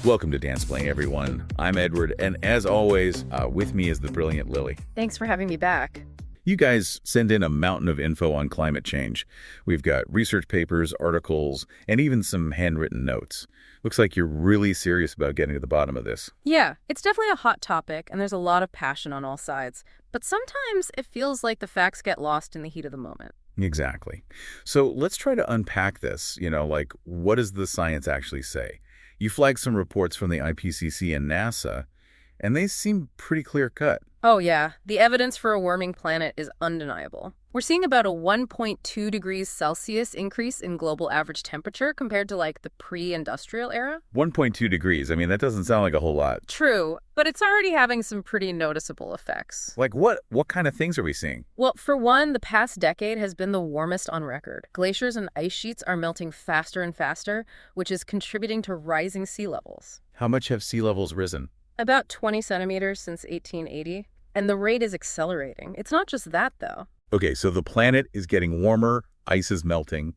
Welcome to Danceplane, everyone. I'm Edward, and as always, with me is the brilliant Lily. Thanks for having me back. You guys send in a mountain of info on climate change. We've got research papers, articles, and even some handwritten notes. Looks like you're really serious about getting to the bottom of this. Yeah, it's definitely a hot topic, and there's a lot of passion on all sides. But sometimes it feels like the facts get lost in the heat of the moment. Exactly. So let's try to unpack this. Like, what does the science actually say? You flagged some reports from the IPCC and NASA, and they seem pretty clear-cut. Oh yeah, the evidence for a warming planet is undeniable. We're seeing about a 1.2 degrees Celsius increase in global average temperature compared to like the pre-industrial era. 1.2 degrees, that doesn't sound like a whole lot. True, but it's already having some pretty noticeable effects. Like what? What kind of things are we seeing? Well, for one, the past decade has been the warmest on record. Glaciers and ice sheets are melting faster and faster, which is contributing to rising sea levels. How much have sea levels risen? About 20 centimeters since 1880, and the rate is accelerating. It's not just that, though. Okay, so the planet is getting warmer, ice is melting.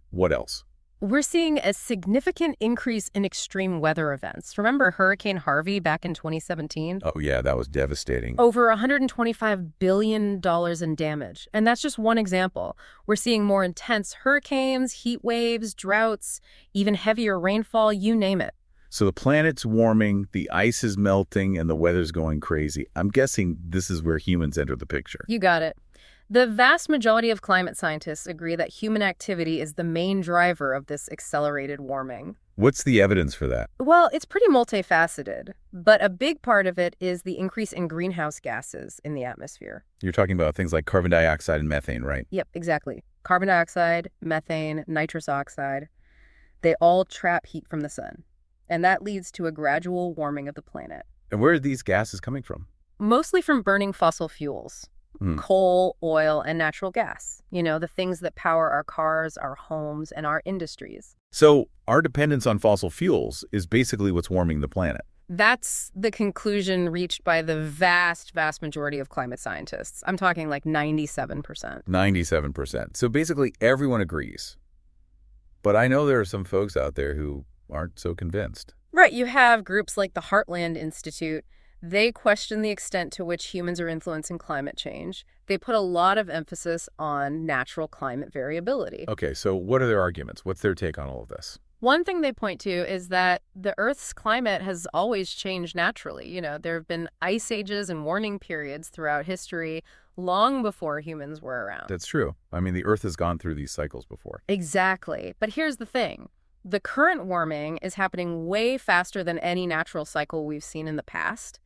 What else? We're seeing a significant increase in extreme weather events. Remember Hurricane Harvey back in 2017? Oh yeah, that was devastating. Over $125 billion in damage. And that's just one example. We're seeing more intense hurricanes, heat waves, droughts, even heavier rainfall, you name it. So the planet's warming, the ice is melting, and the weather's going crazy. I'm guessing this is where humans enter the picture. You got it. The vast majority of climate scientists agree that human activity is the main driver of this accelerated warming. What's the evidence for that? Well, it's pretty multifaceted, but a big part of it is the increase in greenhouse gases in the atmosphere. You're talking about things like carbon dioxide and methane, right? Yep, exactly. Carbon dioxide, methane, nitrous oxide, they all trap heat from the sun. And that leads to a gradual warming of the planet. And where are these gases coming from? Mostly from burning fossil fuels. Coal, oil, and natural gas. The things that power our cars, our homes, and our industries. So our dependence on fossil fuels is basically what's warming the planet. That's the conclusion reached by the vast majority of climate scientists. I'm talking like 97%. 97%. So basically everyone agrees. But I know there are some folks out there who aren't so convinced. Right. You have groups like the Heartland Institute. They question the extent to which humans are influencing climate change. They put a lot of emphasis on natural climate variability. Okay, so what are their arguments? What's their take on all of this? One thing they point to is that the Earth's climate has always changed naturally. There have been ice ages and warming periods throughout history long before humans were around. That's true. The Earth has gone through these cycles before. Exactly. But here's the thing. The current warming is happening way faster than any natural cycle we've seen in the past.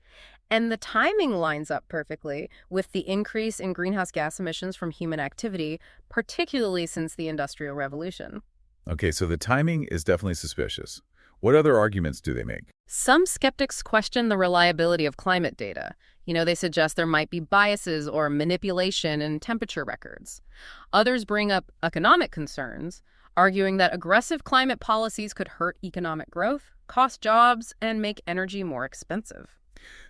And the timing lines up perfectly with the increase in greenhouse gas emissions from human activity, particularly since the Industrial Revolution. Okay, so the timing is definitely suspicious. What other arguments do they make? Some skeptics question the reliability of climate data. They suggest there might be biases or manipulation in temperature records. Others bring up economic concerns, arguing that aggressive climate policies could hurt economic growth, cost jobs, and make energy more expensive.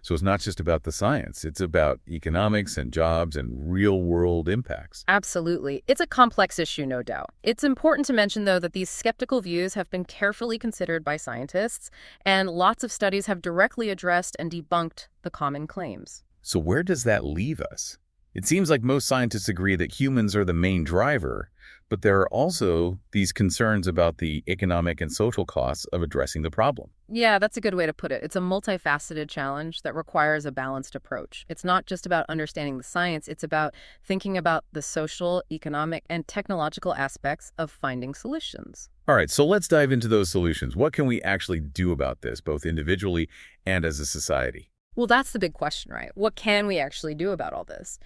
So it's not just about the science. It's about economics and jobs and real-world impacts. Absolutely. It's a complex issue, no doubt. It's important to mention, though, that these skeptical views have been carefully considered by scientists, and lots of studies have directly addressed and debunked the common claims. So where does that leave us? It seems like most scientists agree that humans are the main driver, but there are also these concerns about the economic and social costs of addressing the problem. Yeah, that's a good way to put it. It's a multifaceted challenge that requires a balanced approach. It's not just about understanding the science, it's about thinking about the social, economic, and technological aspects of finding solutions. All right, so let's dive into those solutions. What can we actually do about this, both individually and as a society? Well, that's the big question, right? What can we actually do about all this?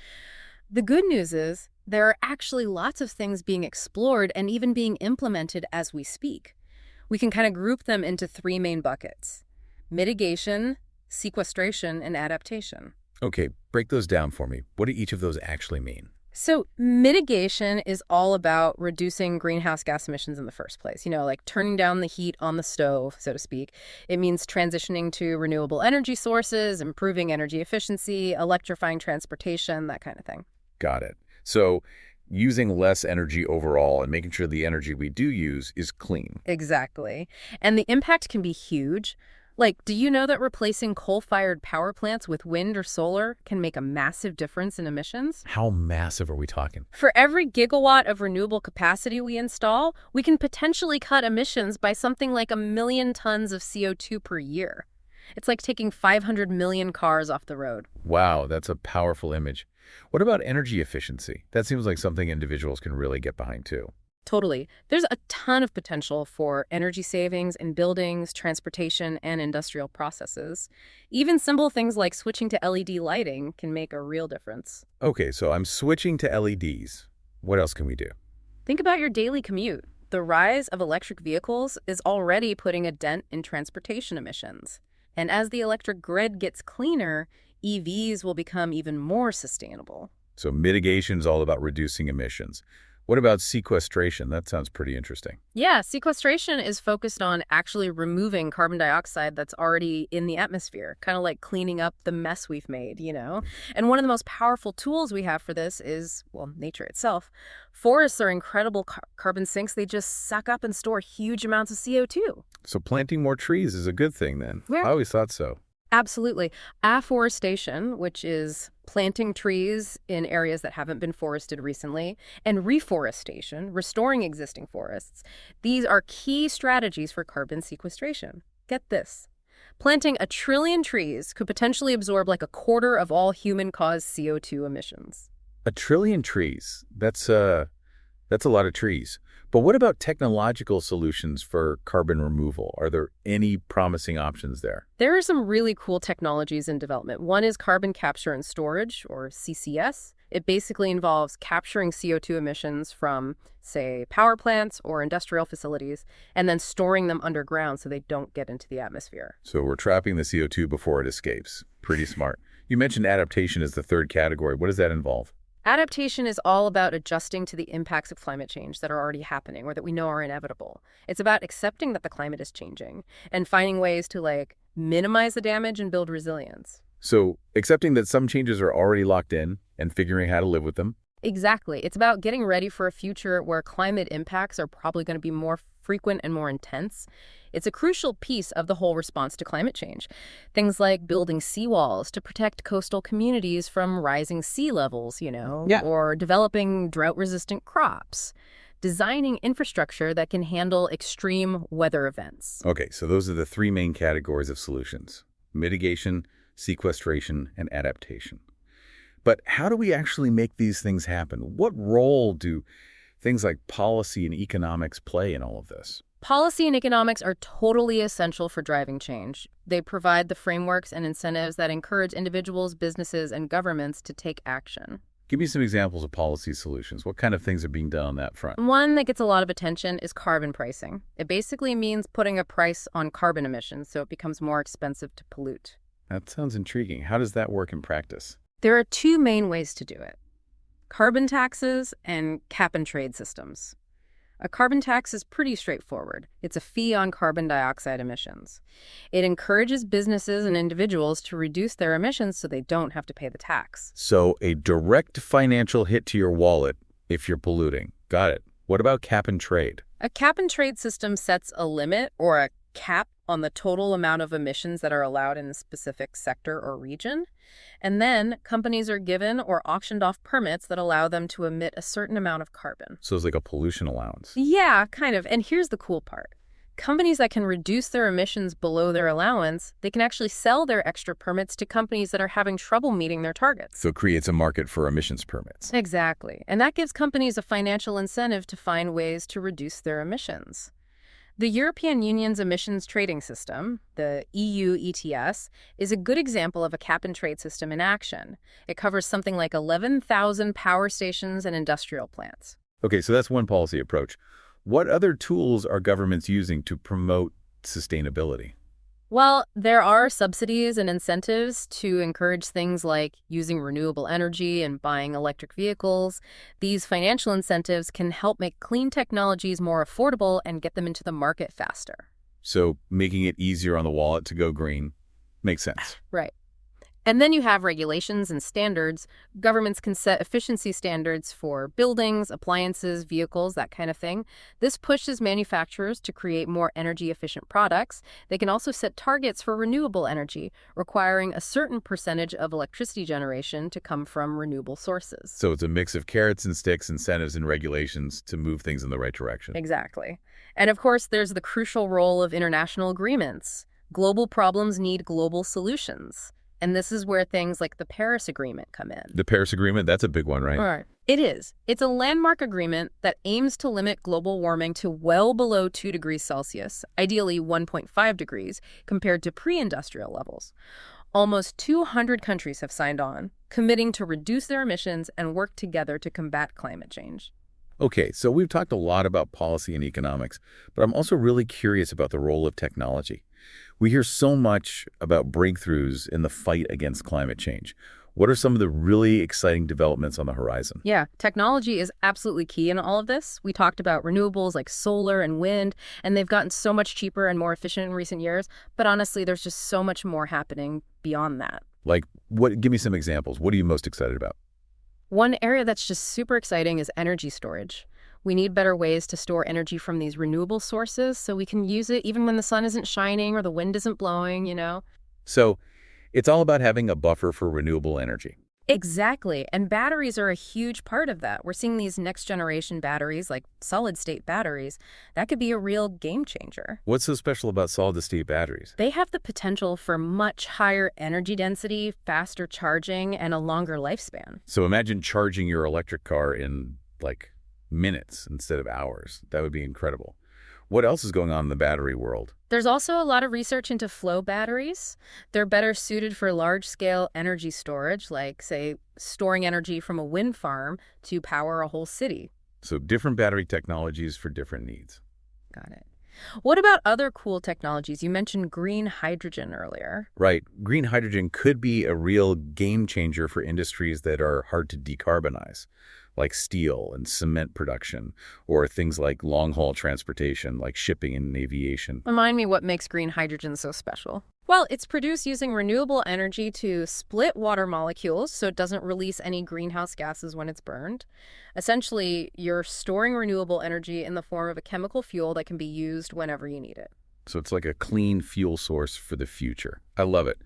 The good news is there are actually lots of things being explored and even being implemented as we speak. We can kind of group them into three main buckets: mitigation, sequestration, and adaptation. Okay, break those down for me. What do each of those actually mean? So mitigation is all about reducing greenhouse gas emissions in the first place, like turning down the heat on the stove, so to speak. It means transitioning to renewable energy sources, improving energy efficiency, electrifying transportation, that kind of thing. Got it. So using less energy overall and making sure the energy we do use is clean. Exactly. And the impact can be huge. Like, do you know that replacing coal-fired power plants with wind or solar can make a massive difference in emissions? How massive are we talking? For every gigawatt of renewable capacity we install, we can potentially cut emissions by something like 1 million tons of CO2 per year. It's like taking 500 million cars off the road. Wow, that's a powerful image. What about energy efficiency? That seems like something individuals can really get behind too. Totally. There's a ton of potential for energy savings in buildings, transportation, and industrial processes. Even simple things like switching to LED lighting can make a real difference. Okay, so I'm switching to LEDs. What else can we do? Think about your daily commute. The rise of electric vehicles is already putting a dent in transportation emissions. And as the electric grid gets cleaner, EVs will become even more sustainable. So mitigation is all about reducing emissions. What about sequestration? That sounds pretty interesting. Yeah, sequestration is focused on actually removing carbon dioxide that's already in the atmosphere, kind of like cleaning up the mess we've made. And one of the most powerful tools we have for this is, well, nature itself. Forests are incredible carbon sinks. They just suck up and store huge amounts of CO2. So planting more trees is a good thing then. Yeah. I always thought so. Absolutely. Afforestation, which is planting trees in areas that haven't been forested recently, and reforestation, restoring existing forests. These are key strategies for carbon sequestration. Get this. Planting 1 trillion trees could potentially absorb like 1/4 of all human-caused CO2 emissions. 1 trillion trees. That's a lot of trees. But what about technological solutions for carbon removal? Are there any promising options there? There are some really cool technologies in development. One is carbon capture and storage, or CCS. It basically involves capturing CO2 emissions from, say, power plants or industrial facilities, and then storing them underground so they don't get into the atmosphere. So we're trapping the CO2 before it escapes. Pretty smart. You mentioned adaptation as the third category. What does that involve? Adaptation is all about adjusting to the impacts of climate change that are already happening or that we know are inevitable. It's about accepting that the climate is changing and finding ways to, minimize the damage and build resilience. So accepting that some changes are already locked in and figuring how to live with them. Exactly. It's about getting ready for a future where climate impacts are probably going to be more frequent and more intense. It's a crucial piece of the whole response to climate change. Things like building seawalls to protect coastal communities from rising sea levels, Yeah. or developing drought-resistant crops, designing infrastructure that can handle extreme weather events. Okay, so those are the three main categories of solutions: mitigation, sequestration, and adaptation. But how do we actually make these things happen? What role do things like policy and economics play in all of this? Policy and economics are totally essential for driving change. They provide the frameworks and incentives that encourage individuals, businesses, and governments to take action. Give me some examples of policy solutions. What kind of things are being done on that front? One that gets a lot of attention is carbon pricing. It basically means putting a price on carbon emissions so it becomes more expensive to pollute. That sounds intriguing. How does that work in practice? There are two main ways to do it: carbon taxes and cap-and-trade systems. A carbon tax is pretty straightforward. It's a fee on carbon dioxide emissions. It encourages businesses and individuals to reduce their emissions so they don't have to pay the tax. So a direct financial hit to your wallet if you're polluting. Got it. What about cap and trade? A cap-and-trade system sets a limit or a cap on the total amount of emissions that are allowed in a specific sector or region. And then companies are given or auctioned off permits that allow them to emit a certain amount of carbon. So it's like a pollution allowance. Yeah, kind of. And here's the cool part. Companies that can reduce their emissions below their allowance, they can actually sell their extra permits to companies that are having trouble meeting their targets. So it creates a market for emissions permits. Exactly. And that gives companies a financial incentive to find ways to reduce their emissions. The European Union's emissions trading system, the EU ETS, is a good example of a cap-and-trade system in action. It covers something like 11,000 power stations and industrial plants. Okay, so that's one policy approach. What other tools are governments using to promote sustainability? Well, there are subsidies and incentives to encourage things like using renewable energy and buying electric vehicles. These financial incentives can help make clean technologies more affordable and get them into the market faster. So making it easier on the wallet to go green makes sense. Right. And then you have regulations and standards. Governments can set efficiency standards for buildings, appliances, vehicles, that kind of thing. This pushes manufacturers to create more energy-efficient products. They can also set targets for renewable energy, requiring a certain percentage of electricity generation to come from renewable sources. So it's a mix of carrots and sticks, incentives and regulations to move things in the right direction. Exactly. And of course, there's the crucial role of international agreements. Global problems need global solutions. And this is where things like the Paris Agreement come in. The Paris Agreement, that's a big one, right? Right. It is. It's a landmark agreement that aims to limit global warming to well below 2 degrees Celsius, ideally 1.5 degrees, compared to pre-industrial levels. Almost 200 countries have signed on, committing to reduce their emissions and work together to combat climate change. Okay, so we've talked a lot about policy and economics, but I'm also really curious about the role of technology. We hear so much about breakthroughs in the fight against climate change. What are some of the really exciting developments on the horizon? Yeah, technology is absolutely key in all of this. We talked about renewables like solar and wind, and they've gotten so much cheaper and more efficient in recent years. But honestly, there's just so much more happening beyond that. Like, what? Give me some examples. What are you most excited about? One area that's just super exciting is energy storage. We need better ways to store energy from these renewable sources so we can use it even when the sun isn't shining or the wind isn't blowing. So it's all about having a buffer for renewable energy. Exactly. And batteries are a huge part of that. We're seeing these next generation batteries, like solid state batteries. That could be a real game changer. What's so special about solid-state batteries? They have the potential for much higher energy density, faster charging, and a longer lifespan. So imagine charging your electric car in, like, minutes instead of hours. That would be incredible. What else is going on in the battery world? There's also a lot of research into flow batteries. They're better suited for large-scale energy storage, like, say, storing energy from a wind farm to power a whole city. So different battery technologies for different needs. Got it. What about other cool technologies? You mentioned green hydrogen earlier. Right. Green hydrogen could be a real game changer for industries that are hard to decarbonize, like steel and cement production, or things like long-haul transportation, like shipping and aviation. Remind me what makes green hydrogen so special. Well, it's produced using renewable energy to split water molecules so it doesn't release any greenhouse gases when it's burned. Essentially, you're storing renewable energy in the form of a chemical fuel that can be used whenever you need it. So it's like a clean fuel source for the future. I love it.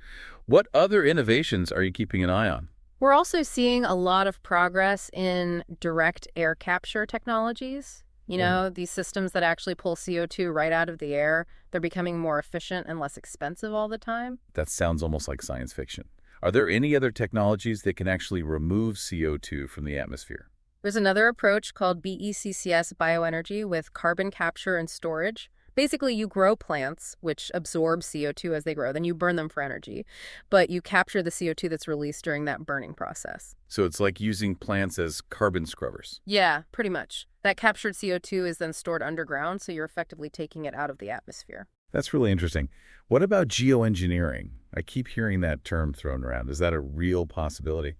What other innovations are you keeping an eye on? We're also seeing a lot of progress in direct air capture technologies. These systems that actually pull CO2 right out of the air, they're becoming more efficient and less expensive all the time. That sounds almost like science fiction. Are there any other technologies that can actually remove CO2 from the atmosphere? There's another approach called BECCS bioenergy with carbon capture and storage. Basically, you grow plants, which absorb CO2 as they grow. Then you burn them for energy. But you capture the CO2 that's released during that burning process. So it's like using plants as carbon scrubbers. Yeah, pretty much. That captured CO2 is then stored underground, so you're effectively taking it out of the atmosphere. That's really interesting. What about geoengineering? I keep hearing that term thrown around. Is that a real possibility?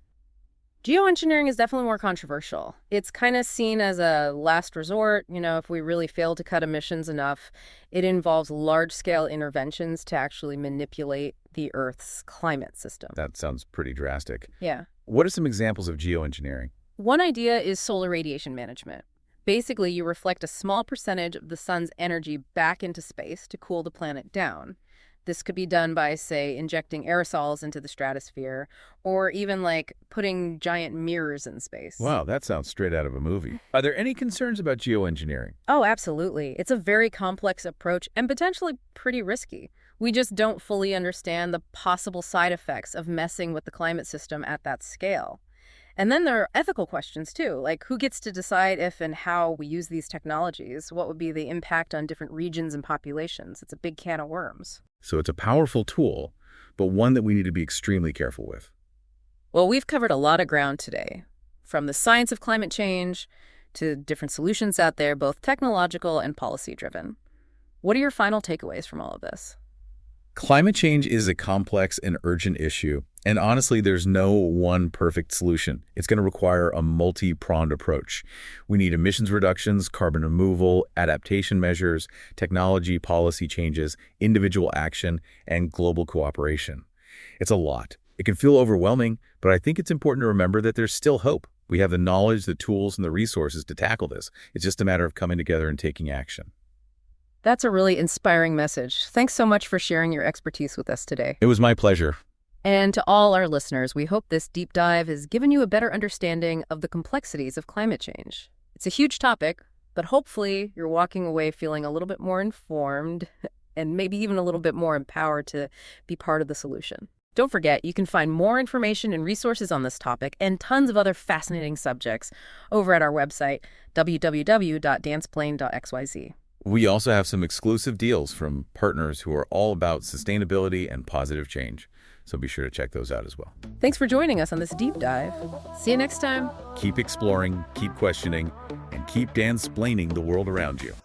Geoengineering is definitely more controversial. It's kind of seen as a last resort. If we really fail to cut emissions enough, it involves large-scale interventions to actually manipulate the Earth's climate system. That sounds pretty drastic. Yeah. What are some examples of geoengineering? One idea is solar radiation management. Basically, you reflect a small percentage of the sun's energy back into space to cool the planet down. This could be done by, say, injecting aerosols into the stratosphere, or even like putting giant mirrors in space. Wow, that sounds straight out of a movie. Are there any concerns about geoengineering? Oh, absolutely. It's a very complex approach and potentially pretty risky. We just don't fully understand the possible side effects of messing with the climate system at that scale. And then there are ethical questions, too, like who gets to decide if and how we use these technologies? What would be the impact on different regions and populations? It's a big can of worms. So it's a powerful tool, but one that we need to be extremely careful with. Well, we've covered a lot of ground today, from the science of climate change to different solutions out there, both technological and policy-driven. What are your final takeaways from all of this? Climate change is a complex and urgent issue, and honestly, there's no one perfect solution. It's going to require a multi-pronged approach. We need emissions reductions, carbon removal, adaptation measures, technology, policy changes, individual action, and global cooperation. It's a lot, It can feel overwhelming, but I think it's important to remember that there's still hope. We have the knowledge, the tools, and the resources to tackle this. It's just a matter of coming together and taking action. That's a really inspiring message. Thanks so much for sharing your expertise with us today. It was my pleasure. And to all our listeners, we hope this deep dive has given you a better understanding of the complexities of climate change. It's a huge topic, but hopefully you're walking away feeling a little bit more informed and maybe even a little bit more empowered to be part of the solution. Don't forget, you can find more information and resources on this topic and tons of other fascinating subjects over at our website, www.danceplane.xyz. We also have some exclusive deals from partners who are all about sustainability and positive change. So be sure to check those out as well. Thanks for joining us on this deep dive. See you next time. Keep exploring, keep questioning, and keep Dan-splaining the world around you.